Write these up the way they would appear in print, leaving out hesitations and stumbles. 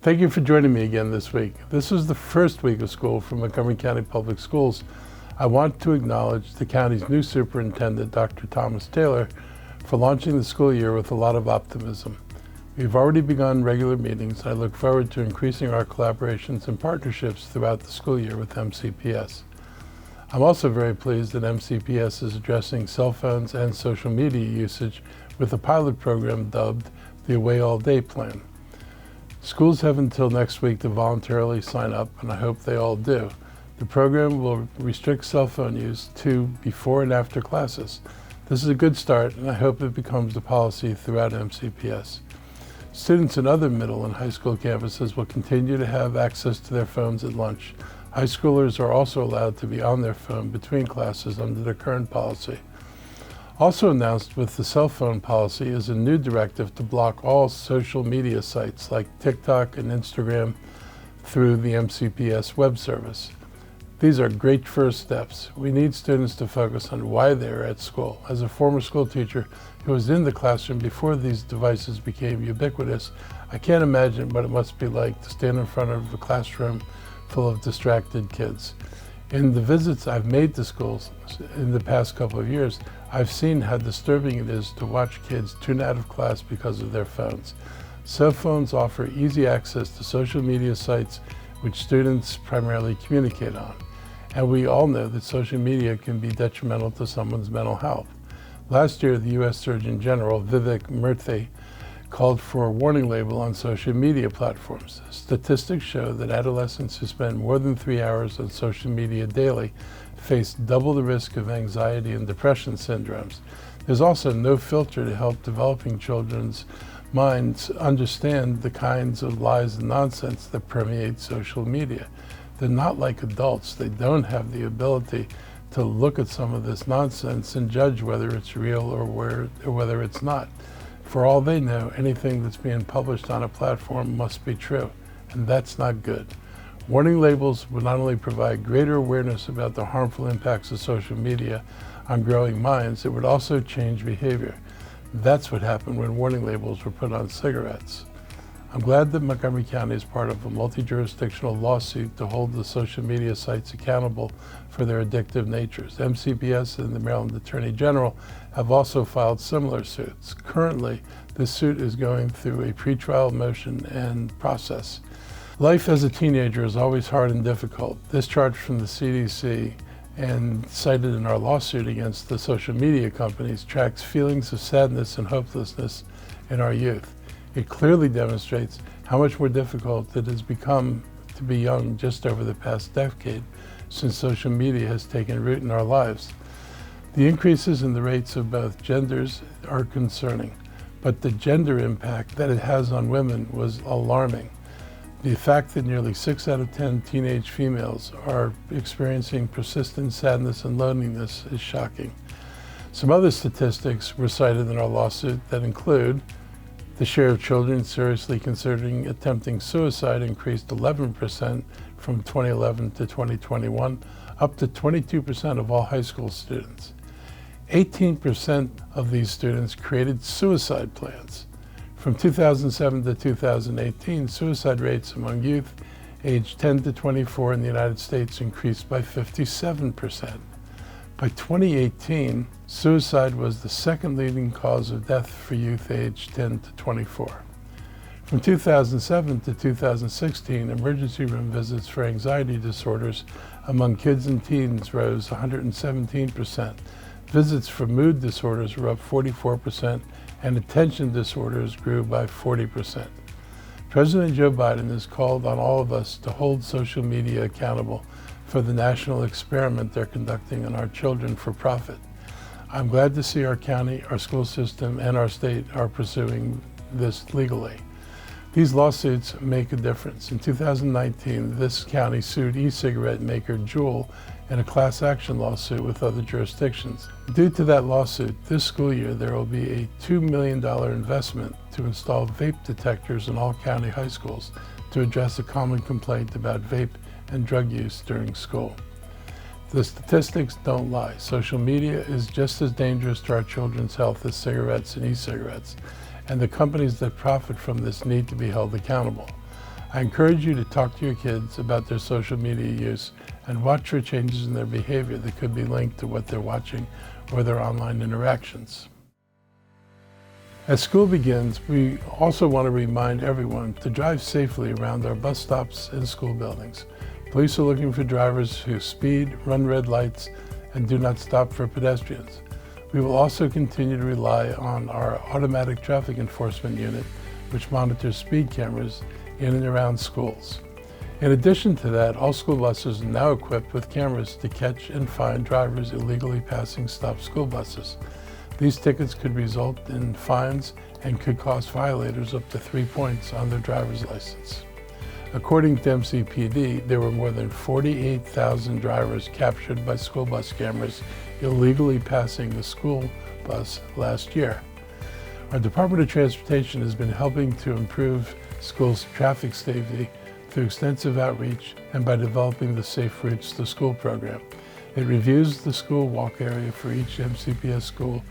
Thank you for joining me again this week. This is the first week of school for Montgomery County Public Schools. I want to acknowledge the county's new superintendent, Dr. Thomas Taylor, for launching the school year with a lot of optimism. We've already begun regular meetings, and I look forward to increasing our collaborations and partnerships throughout the school year with MCPS. I'm also very pleased that MCPS is addressing cell phones and social media usage with a pilot program dubbed the Away All Day Plan. Schools have until next week to voluntarily sign up, and I hope they all do. The program will restrict cell phone use to before and after classes. This is a good start, and I hope it becomes the policy throughout MCPS. Students in other middle and high school campuses will continue to have access to their phones at lunch. High schoolers are also allowed to be on their phone between classes under the current policy. Also announced with the cell phone policy is a new directive to block all social media sites like TikTok and Instagram through the MCPS web service. These are great first steps. We need students to focus on why they are at school. As a former school teacher who was in the classroom before these devices became ubiquitous, I can't imagine what it must be like to stand in front of a classroom full of distracted kids. In the visits I've made to schools in the past couple of years, I've seen how disturbing it is to watch kids tune out of class because of their phones. Cell phones offer easy access to social media sites which students primarily communicate on. And we all know that social media can be detrimental to someone's mental health. Last year, the U.S. Surgeon General Vivek Murthy called for a warning label on social media platforms. Statistics show that adolescents who spend more than 3 hours on social media daily face double the risk of anxiety and depression syndromes. There's also no filter to help developing children's minds understand the kinds of lies and nonsense that permeate social media. They're not like adults. They don't have the ability to look at some of this nonsense and judge whether it's real or whether it's not. For all they know, anything that's being published on a platform must be true, and that's not good. Warning labels would not only provide greater awareness about the harmful impacts of social media on growing minds, it would also change behavior. That's what happened when warning labels were put on cigarettes. I'm glad that Montgomery County is part of a multi-jurisdictional lawsuit to hold the social media sites accountable for their addictive natures. MCPS and the Maryland Attorney General have also filed similar suits. Currently, this suit is going through a pretrial motion and process. Life as a teenager is always hard and difficult. This charge from the CDC and cited in our lawsuit against the social media companies tracks feelings of sadness and hopelessness in our youth. It clearly demonstrates how much more difficult it has become to be young just over the past decade since social media has taken root in our lives. The increases in the rates of both genders are concerning, but the gender impact that it has on women was alarming. The fact that nearly 6 out of 10 teenage females are experiencing persistent sadness and loneliness is shocking. Some other statistics were cited in our lawsuit that include the share of children seriously considering attempting suicide increased 11% from 2011 to 2021, up to 22% of all high school students. 18% of these students created suicide plans. From 2007 to 2018, suicide rates among youth aged 10 to 24 in the United States increased by 57%. By 2018, suicide was the second leading cause of death for youth aged 10 to 24. From 2007 to 2016, emergency room visits for anxiety disorders among kids and teens rose 117%. Visits for mood disorders were up 44%, and attention disorders grew by 40%. President Joe Biden has called on all of us to hold social media accountable for the national experiment they're conducting on our children for profit. I'm glad to see our county, our school system, and our state are pursuing this legally. These lawsuits make a difference. In 2019, this county sued e-cigarette maker Juul in a class action lawsuit with other jurisdictions. Due to that lawsuit, this school year there will be a $2 million investment to install vape detectors in all county high schools to address a common complaint about vape and drug use during school. The statistics don't lie. Social media is just as dangerous to our children's health as cigarettes and e-cigarettes, and the companies that profit from this need to be held accountable. I encourage you to talk to your kids about their social media use and watch for changes in their behavior that could be linked to what they're watching or their online interactions. As school begins, we also want to remind everyone to drive safely around our bus stops and school buildings. Police are looking for drivers who speed, run red lights, and do not stop for pedestrians. We will also continue to rely on our automatic traffic enforcement unit, which monitors speed cameras in and around schools. In addition to that, all school buses are now equipped with cameras to catch and find drivers illegally passing stopped school buses. These tickets could result in fines and could cost violators up to 3 points on their driver's license. According to MCPD, there were more than 48,000 drivers captured by school bus cameras illegally passing the school bus last year. Our Department of Transportation has been helping to improve schools' traffic safety through extensive outreach and by developing the Safe Routes to School program. It reviews the school walk area for each MCPS school,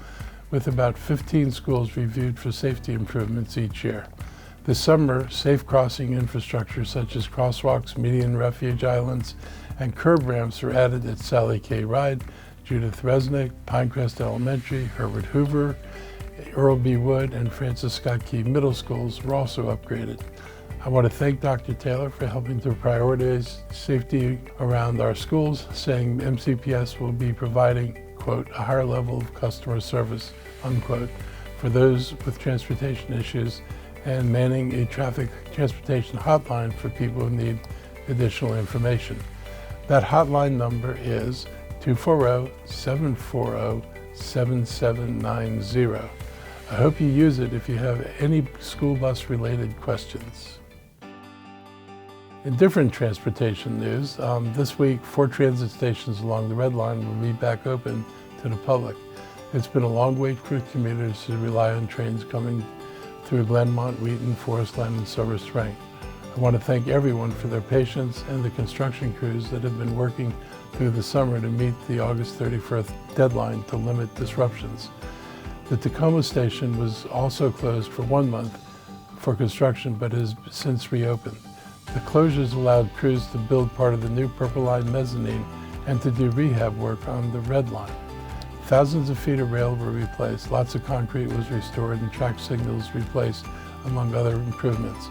with about 15 schools reviewed for safety improvements each year. This summer, safe crossing infrastructure such as crosswalks, median refuge islands, and curb ramps were added at Sally K. Ride, Judith Resnick, Pinecrest Elementary, Herbert Hoover, Earl B. Wood, and Francis Scott Key Middle Schools were also upgraded. I want to thank Dr. Taylor for helping to prioritize safety around our schools, saying MCPS will be providing, quote, a higher level of customer service, unquote, for those with transportation issues and manning a traffic transportation hotline for people who need additional information. That hotline number is 240-740-7790. I hope you use it if you have any school bus related questions. In different transportation news, this week 4 transit stations along the Red Line will be back open to the public. It's been a long wait for commuters who rely on trains coming through Glenmont, Wheaton, Forest Land, and Silver Spring. I want to thank everyone for their patience and the construction crews that have been working through the summer to meet the August 31st deadline to limit disruptions. The Tacoma station was also closed for 1 month for construction, but has since reopened. The closures allowed crews to build part of the new Purple Line mezzanine and to do rehab work on the Red Line. Thousands of feet of rail were replaced, lots of concrete was restored, and track signals replaced, among other improvements.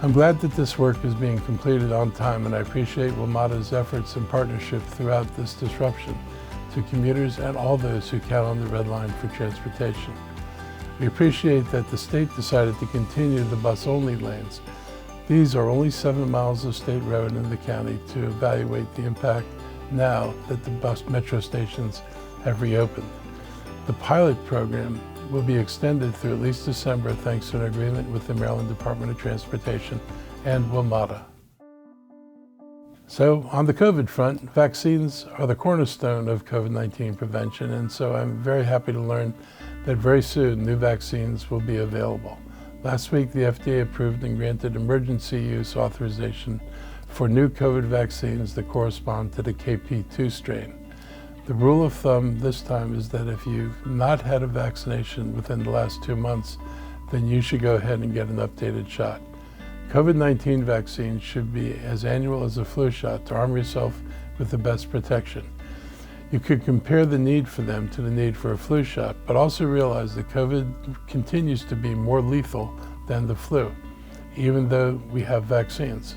I'm glad that this work is being completed on time, and I appreciate WMATA's efforts and partnership throughout this disruption to commuters and all those who count on the Red Line for transportation. We appreciate that the state decided to continue the bus-only lanes. These are only 7 miles of state road in the county to evaluate the impact now that the bus metro stations have reopened. The pilot program will be extended through at least December thanks to an agreement with the Maryland Department of Transportation and WMATA. So on the COVID front, vaccines are the cornerstone of COVID-19 prevention, and so I'm very happy to learn that very soon new vaccines will be available. Last week, the FDA approved and granted emergency use authorization for new COVID vaccines that correspond to the KP2 strain. The rule of thumb this time is that if you've not had a vaccination within the last 2 months, then you should go ahead and get an updated shot. COVID-19 vaccines should be as annual as a flu shot to arm yourself with the best protection. You could compare the need for them to the need for a flu shot, but also realize that COVID continues to be more lethal than the flu, even though we have vaccines.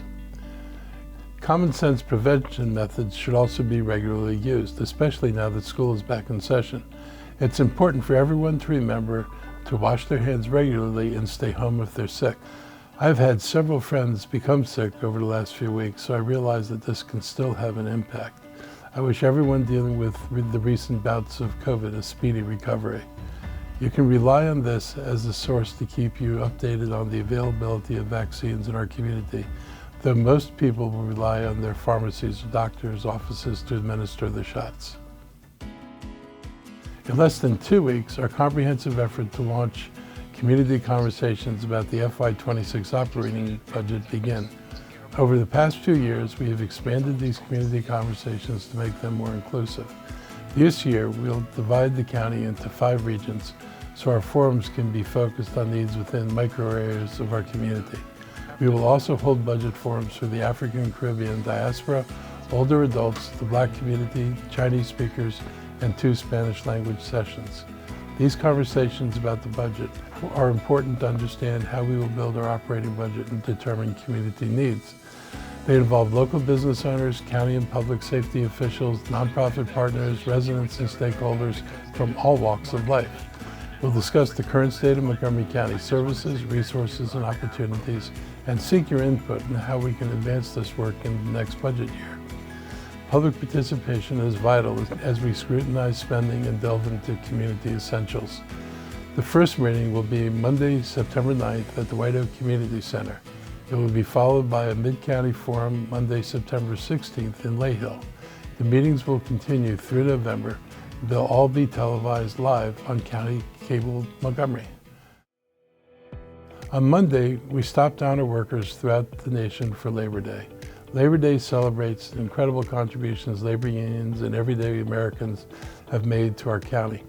Common sense prevention methods should also be regularly used, especially now that school is back in session. It's important for everyone to remember to wash their hands regularly and stay home if they're sick. I've had several friends become sick over the last few weeks, so I realize that this can still have an impact. I wish everyone dealing with the recent bouts of COVID a speedy recovery. You can rely on this as a source to keep you updated on the availability of vaccines in our community, though most people will rely on their pharmacies or doctors' offices to administer the shots. In less than 2 weeks, our comprehensive effort to launch community conversations about the FY26 operating budget begin. Over the past few years, we have expanded these community conversations to make them more inclusive. This year, we'll divide the county into 5 regions so our forums can be focused on needs within micro areas of our community. We will also hold budget forums for the African and Caribbean diaspora, older adults, the Black community, Chinese speakers, and 2 Spanish language sessions. These conversations about the budget are important to understand how we will build our operating budget and determine community needs. They involve local business owners, county and public safety officials, nonprofit partners, residents, and stakeholders from all walks of life. We'll discuss the current state of Montgomery County services, resources, and opportunities, and seek your input on how we can advance this work in the next budget year. Public participation is vital as we scrutinize spending and delve into community essentials. The first meeting will be Monday, September 9th at the White Oak Community Center. It will be followed by a Mid-County Forum Monday, September 16th in Layhill. The meetings will continue through November. They'll all be televised live on County Cable Montgomery. On Monday, we stopped honor workers throughout the nation for Labor Day. Labor Day celebrates the incredible contributions labor unions and everyday Americans have made to our county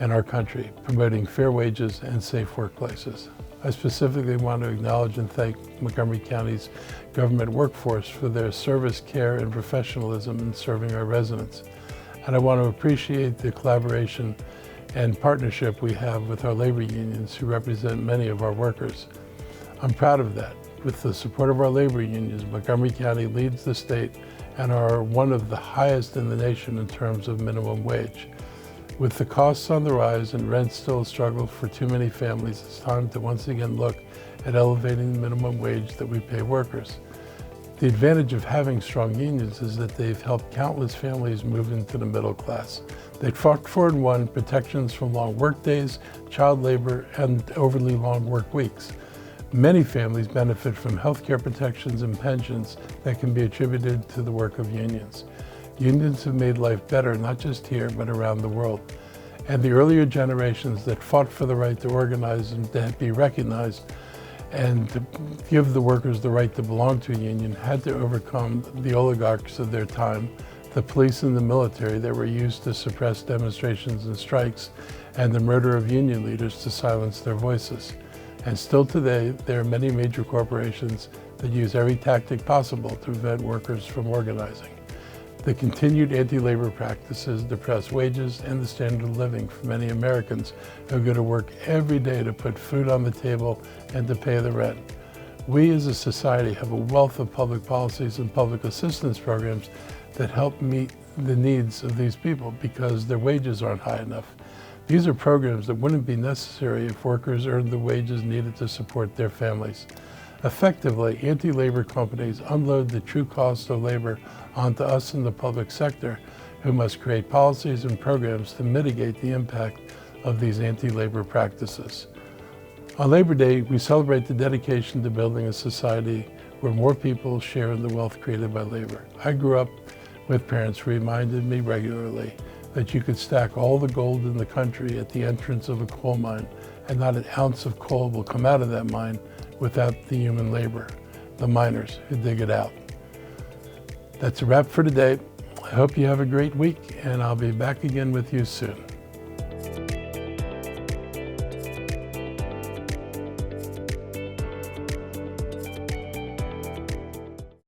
and our country, promoting fair wages and safe workplaces. I specifically want to acknowledge and thank Montgomery County's government workforce for their service, care, and professionalism in serving our residents. And I want to appreciate the collaboration and partnership we have with our labor unions who represent many of our workers. I'm proud of that. With the support of our labor unions, Montgomery County leads the state and are one of the highest in the nation in terms of minimum wage. With the costs on the rise and rent still a struggle for too many families, it's time to once again look at elevating the minimum wage that we pay workers. The advantage of having strong unions is that they've helped countless families move into the middle class. They fought for and won protections from long work days, child labor, and overly long work weeks. Many families benefit from health care protections and pensions that can be attributed to the work of unions. Unions have made life better, not just here, but around the world. And the earlier generations that fought for the right to organize and to be recognized and to give the workers the right to belong to a union had to overcome the oligarchs of their time, the police and the military that were used to suppress demonstrations and strikes, and the murder of union leaders to silence their voices. And still today, there are many major corporations that use every tactic possible to prevent workers from organizing. The continued anti-labor practices depress wages and the standard of living for many Americans who go to work every day to put food on the table and to pay the rent. We as a society have a wealth of public policies and public assistance programs that help meet the needs of these people because their wages aren't high enough. These are programs that wouldn't be necessary if workers earned the wages needed to support their families. Effectively, anti-labor companies unload the true cost of labor onto us in the public sector, who must create policies and programs to mitigate the impact of these anti-labor practices. On Labor Day, we celebrate the dedication to building a society where more people share in the wealth created by labor. I grew up with parents who reminded me regularly that you could stack all the gold in the country at the entrance of a coal mine, and not an ounce of coal will come out of that mine without the human labor, the miners who dig it out. That's a wrap for today. I hope you have a great week, and I'll be back again with you soon.